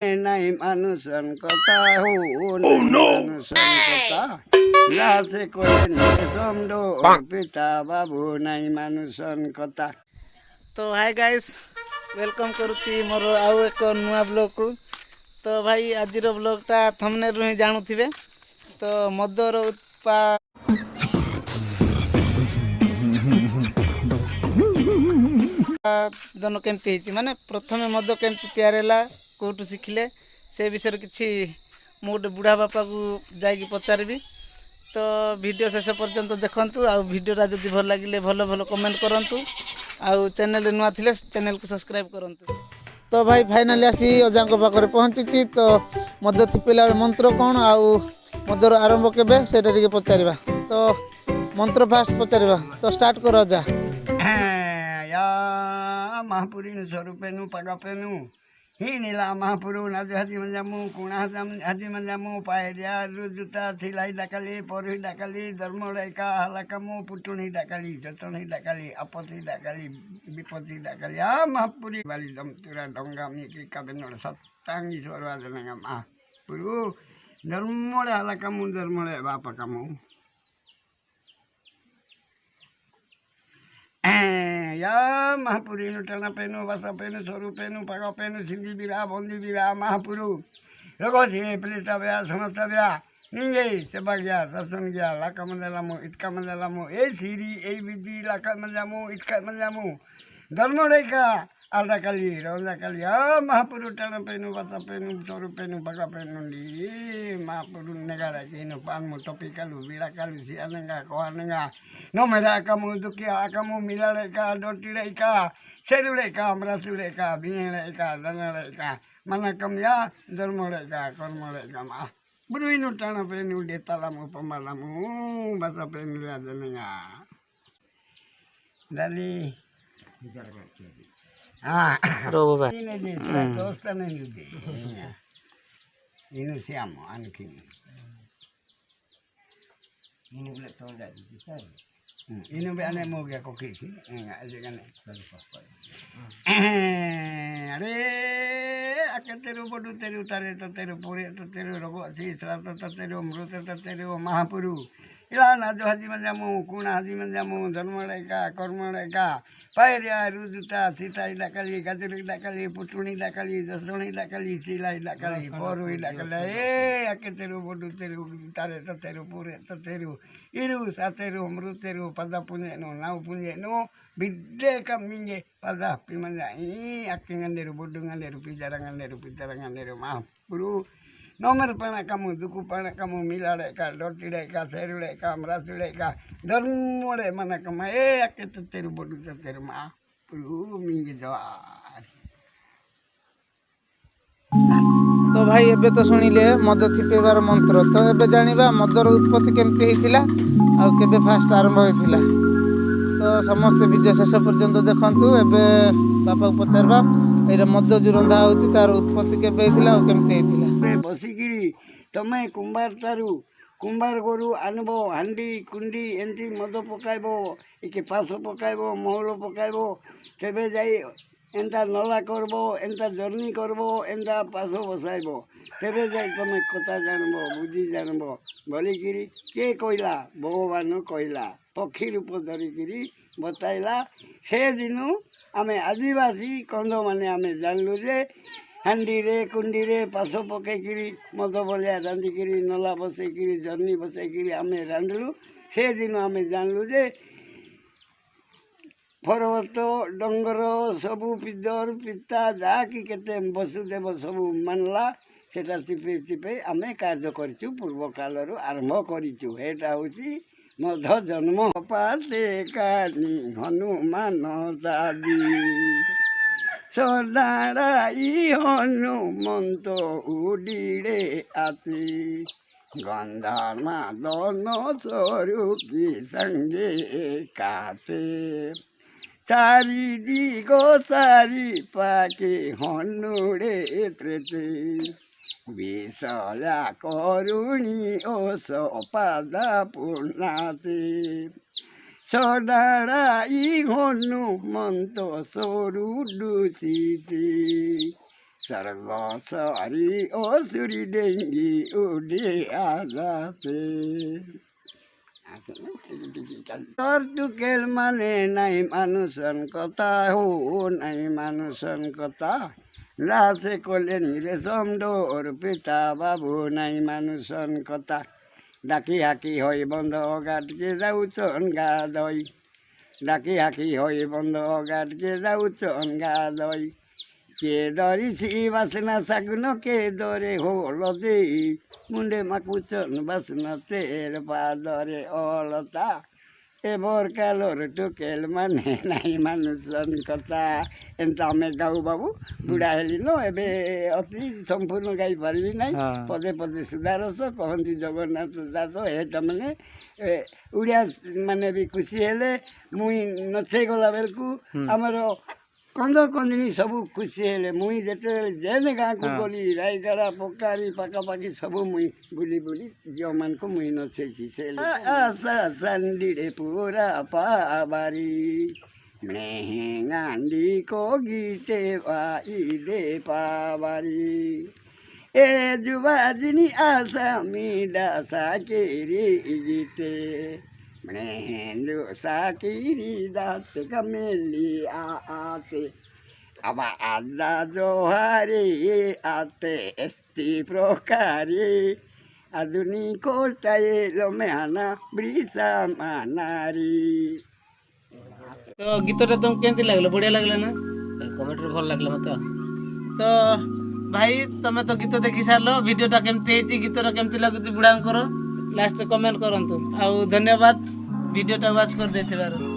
नहीं मानुषन कथा हो मानुषन कथा लासे कोले समडो पिता बाबू नहीं मानुषन कथा। तो हाय गाइस वेलकम करुच्ची मोर आउ एक नुआ ब्लॉग को। तो भाई आज ब्लॉगटा थंबनेल रु ही जानुथिबे। तो मदर उत्पादन केमती माने प्रथमे मद केमती तैयार हैला कोठु शिखिले से विषय किछि मु गोटे बुढ़ा बापा को जाइकी पचारबी। तो वीडियो शेष पर्यंत देखंतु आ वीडियोटा जदि भल लागिले भल भल कमेंट करंतु आ चैनल नुआ थिले चैनल को सब्सक्राइब करंतु। तो भाई फाइनाली आसी अजा पाखे पहुँची। तो मद थिपिला मंत्र कौन आउ मदर आरंभ केबे सेटा टिके पचारिबा। तो मंत्र फास्ट पचारिबा। तो स्टार्ट कर अजा। या महापुरी स्वरूपेनु पगपेनु ही नीला महापुरु नज हाजी मंजामु कुणा हाजी मंजामु पायरिया रुजुता थिलाई डाकाली परुही डाकाली धर्म रेखा हलाकामु पुटुणी डाकाली चटणी डाकाली आपत्ति डाकाली विपत्ति डाकाली आ महापुरी बाली दमतुरा डंगा मिकी काबेनोड सत्तांगी स्वरवादनगा महापुरु धर्म रे हलाकामु धर्म रे बापकामु या महापुरी टना पेनु बसा पेनु स्वरूप पेनु पग पेनु सिंधी बिरा बंदी बिरा महापुरु रगो थे प्लेटा ब्या समता ब्या निंगे सेबा गया दर्शन गया लाका मंदलामु इटका मंदलामु ए सीरी ए विधि लाका मंदलामु इटका मंदलामु धर्म रेखा आलदा काली रौदा काली महापुरु टना पेनु बसा पेनु स्वरूप पेनु पग पेनु ली महापुरु नेगारा किनो पानमु टोपी कालु बिरा कालु सियानंगा कोहानंगा no mera kamu duki akamu milareka dotireka serureka amrasureka bineleka danareka manakam ya dharmoreka karmoreka ma buruinu tana penu detalamu pamalamu basa penu adanenga dari Robo ini di dostane ini ini siamo anki ini boleh tahu dah di sana. Ini be ane mau gak koki sih, enggak aja kan? Are, aketeru bodu teru tare teru puri teru rogo sih, serata teru mrut teru mahapuru. Ilan ajo haji manjamu, kuna haji manjamu, dharma reka, karma reka, pairya rujuta, sita idakali, gajur idakali, putuni idakali, jasoni idakali, sila idakali, poru idakali. Aketeru bodu teru tare teru puri teru. Iru sateru mruteru pada punya no nau punya no bidde kaminge pada pimanja ini akingan deru bodungan deru pijarangan deru maaf buru nomor pana kamu duku pana kamu milare ka doti ka seru ka merasu ka dharmore mana kama akit teru bodu teru maaf buru minge jawar। तो भाई एबे तो सुनिले मद थिपेबार मंत्र। तो एबे जानिबा mother उत्पत्ति केमती हेतिला आ केबे फास्ट आरंभ होइतिला। तो समस्त वीडियो शेष पर्यंत देखंतु। एबे बापा को पचारबा एरा मद जो रंधा होछि तार उत्पत्ति केबे हेतिला आ केमती हेतिला। बसिगिरी तमे कुंभार तारू कुंभार गरु आनबो हांडी कुंडी एंती मद पकाइबो इके पासो पकाइबो महलो पकाइबो तेबे जाई एंता नला करबो एंता जर्नी करबो एंता पासो बसाइबो तेबे जाई तमे कथा जानबो बुद्धि जानबो बोलिकिरी के कहला भगवान कहला पक्षी रूप धरिकिरी बताइला। से दिनु आमे आदिवासी कंद माने आमे जानलु जे हांडी रे कुंडी रे पासो पकेकिरी मद बलिया रांधिकिरी नला बसैकिरी जर्नी बसैकिरी आमे रांधलु। से दिनु आमे जानलु जे पर्वत डंगर सबू पिदर पिता जाकि केते वसुदेव सबू मानला सेटा चिपे चिपे आमे कार्य करिचु पूर्व कालरू आरंभ करिचु। एटा होची मध जन्म पाते कानी हनुमान दादी सदाराई हनुमंत उड़ीरे आती गंधामा दोनों स्वरूपी संगे काते चारी दिगो चारी पाके हनुरे त्रेते विषया करुणी ओस पादा पूर्णाते सदाराई हनुमंत स्वरूप दूषिते सर्व सरी असुरी डेंगी उड़े आगाते তোর টুকেল মানে নাই মানুষন কথা হো নাই মানুষন কথা রাসে কলেন রে সমডোর পিতা বাবু নাই মানুষন কথা ডাকি হাকি হয় বন্ধ গাটকে যাউছন গা দই ডাকি হাকি হয় বন্ধ গাটকে যাউছন গা দই কে ধরিছি বাসনা শাগুন কে ধরে হলদে মুন্ডে মাকুচন বাসনা তের পাদরে অলতা এবার কালোর টুকেল মানে নাই মানুষন কথা এমতা আমি গাও বাবু বুড়া হেলি ন এবে অতি সম্পূর্ণ গাই পারবি নাই পদে পদে সুধারস কহନ୍ତି জগন্নাথ দাস এটা মানে ଓଡ଼ିଆ ମାନେ ବି ଖୁସି ହେଲେ ମୁଇଁ ନଚେଇ ଗଲା ବେଳକୁ ଆମର କନ୍ଦ କନ୍ଦିନୀ ସବୁ ଖୁସି ହେଲେ ମୁଇଁ ଯେତେବେଳେ ଯେନେ ଗାଁକୁ ଗଲି ରାୟଗଡ଼ା ପକାରୀ ପାଖାପାଖି ସବୁ ମୁଇଁ ବୁଲି ବୁଲି ଝିଅମାନଙ୍କୁ ମୁଇଁ ନଚେଇଛି ସେ ଆଶା ସାଣ୍ଡିରେ ପୁରା ପାବାରି মেহেঙ্গান্ডি কগিতে ভাই দে পাবারি এ যুবাজিনী আসামি দাসা কেরি গীতে মেহেন্দু সাকিরি দাস কামেলি আতে আবা আদা জোহারে আতে এস্তি প্রকারে আধুনিক স্টাইল মেহানা ব্রিসা মানারি তো গীতটা তুমি কেমতি লাগলো বঢ়িয়া লাগলা না কমেন্টରେ ଭଲ ଲାଗିଲା ମତେ ତ ଭାଇ ତମେ ତ ଗୀତ ଦେଖି ସାରିଲ ଭିଡ଼ିଓଟା କେମିତି ହେଇଛି ଗୀତଟା କେମିତି ଲାଗୁଛି ବୁଢ଼ାଙ୍କର ଲାଷ୍ଟରେ କମେଣ୍ଟ କରନ୍ତୁ ଆଉ ଧନ୍ୟବାଦ ଭିଡ଼ିଓଟା ୱାଚ୍ କରିଦେଇଥିବାରୁ